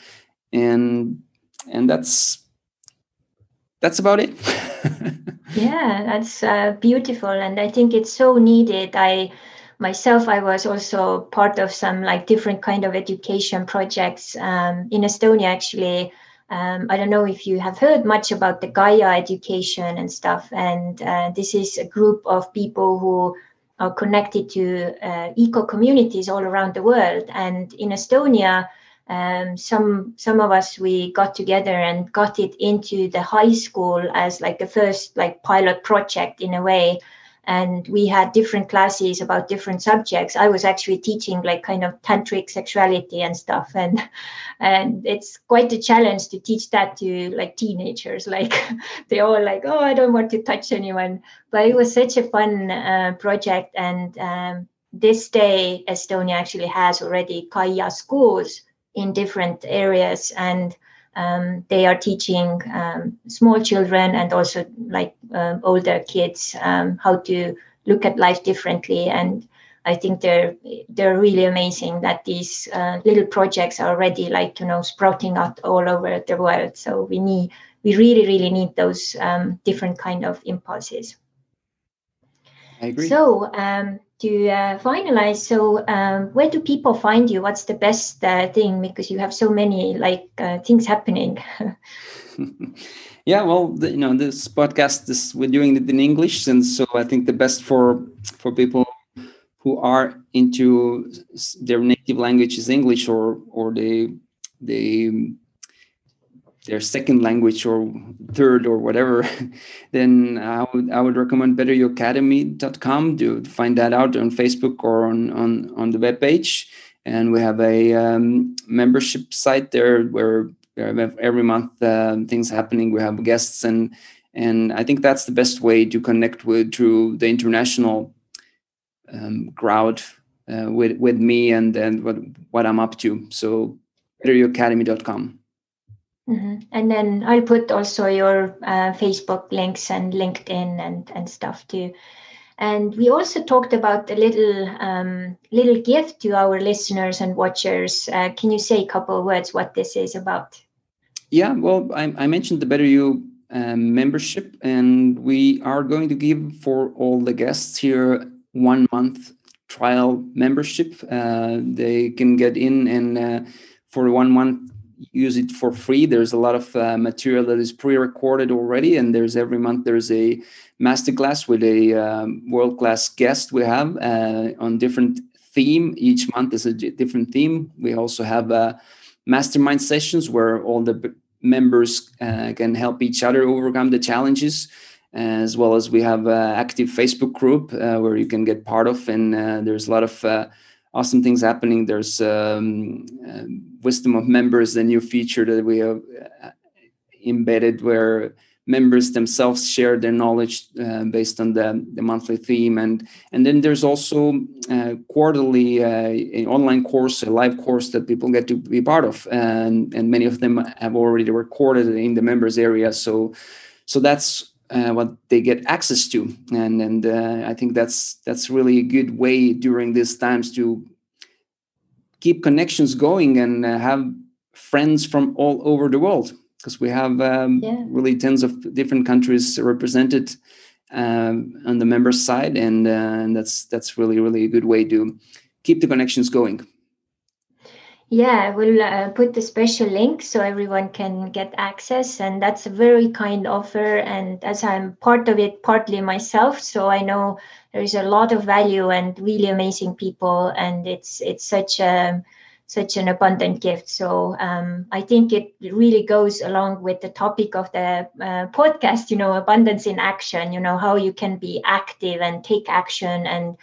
and that's about it. Yeah, that's beautiful, and I think it's so needed. I was also part of some like different kind of education projects in Estonia, actually. I don't know if you have heard much about the Gaia education and stuff. And this is a group of people who are connected to eco communities all around the world. And in Estonia, some of us, we got together and got it into the high school as like the first like pilot project in a way. And we had different classes about different subjects. I was actually teaching like kind of tantric sexuality and stuff. And it's quite a challenge to teach that to like teenagers. Like they're all like, oh, I don't want to touch anyone. But it was such a fun project. And this day, Estonia actually has already Gaia schools in different areas. And they are teaching small children and also like older kids how to look at life differently. And I think they're really amazing that these little projects are already like sprouting out all over the world. So we really need those different kind of impulses. I agree. So to finalize, so where do people find you? What's the best thing, because you have so many like things happening? Yeah, well, this podcast we're doing it in English, and so I think the best for people who are into their native language is English, or their second language or third or whatever, then I would recommend betteryouracademy.com to find that out on Facebook or on the webpage. And we have a membership site there where we have every month things happening. We have guests, and I think that's the best way to connect through the international crowd with me and what I'm up to. So betteryouracademy.com. Mm-hmm. And then I'll put also your Facebook links and LinkedIn and stuff too. And we also talked about a little gift to our listeners and watchers. Can you say a couple of words what this is about? Yeah, well, I mentioned the Better You membership, and we are going to give for all the guests here 1 month trial membership. They can get in and for 1 month use it for free. There's a lot of material that is pre-recorded already, and every month there's a masterclass with a world-class guest we have on different theme. Each month is a different theme. We also have mastermind sessions where all the members can help each other overcome the challenges, as well as we have an active Facebook group where you can get part of, and there's a lot of awesome things happening. There's Wisdom of Members, the new feature that we have embedded, where members themselves share their knowledge based on the monthly theme. And then there's also quarterly an online course, a live course that people get to be part of. And many of them have already recorded in the members area. So that's what they get access to. And I think that's really a good way during these times to keep connections going and have friends from all over the world, because we have really tens of different countries represented on the member side, and that's really, really a good way to keep the connections going. Yeah, we'll put the special link so everyone can get access, and that's a very kind offer. And as I'm part of it, partly myself, so I know there's a lot of value and really amazing people, and it's such an abundant gift. So I think it really goes along with the topic of the podcast, abundance in action, how you can be active and take action and,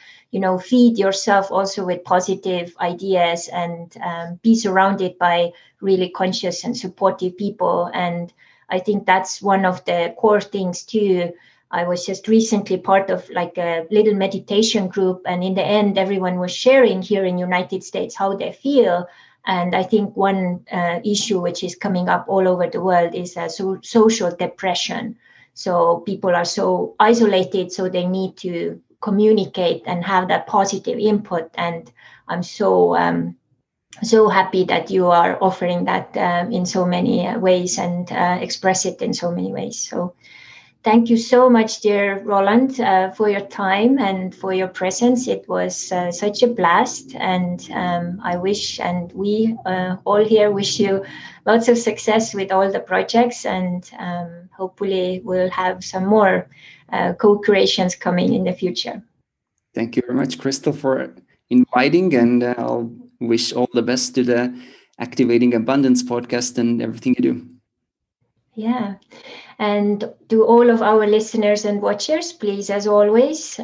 feed yourself also with positive ideas and be surrounded by really conscious and supportive people. And I think that's one of the core things too. I was just recently part of like a little meditation group, and in the end, everyone was sharing here in United States how they feel. And I think one issue which is coming up all over the world is social depression. So people are so isolated, so they need to communicate and have that positive input. And I'm so happy that you are offering that in so many ways and express it in so many ways. So thank you so much, dear Roland, for your time and for your presence. It was such a blast, and I wish, and we all here wish you lots of success with all the projects, and hopefully we'll have some more co-creations coming in the future. Thank you very much, Crystal, for inviting, and I'll wish all the best to the Activating Abundance podcast and everything you do. Yeah. And to all of our listeners and watchers, please, as always,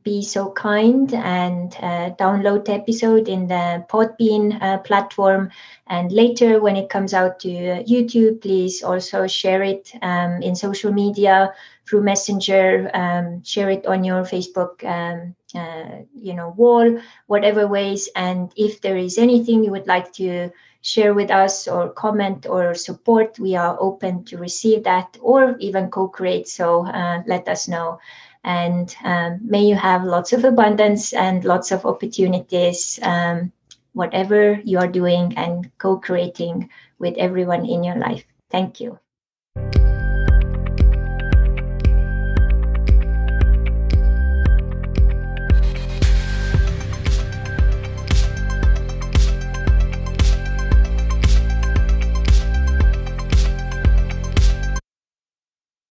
be so kind and download the episode in the Podbean platform. And later, when it comes out to YouTube, please also share it in social media through Messenger, share it on your Facebook wall, whatever ways. And if there is anything you would like to share with us or comment or support, we are open to receive that or even co-create. So let us know. And may you have lots of abundance and lots of opportunities, whatever you are doing and co-creating with everyone in your life. Thank you.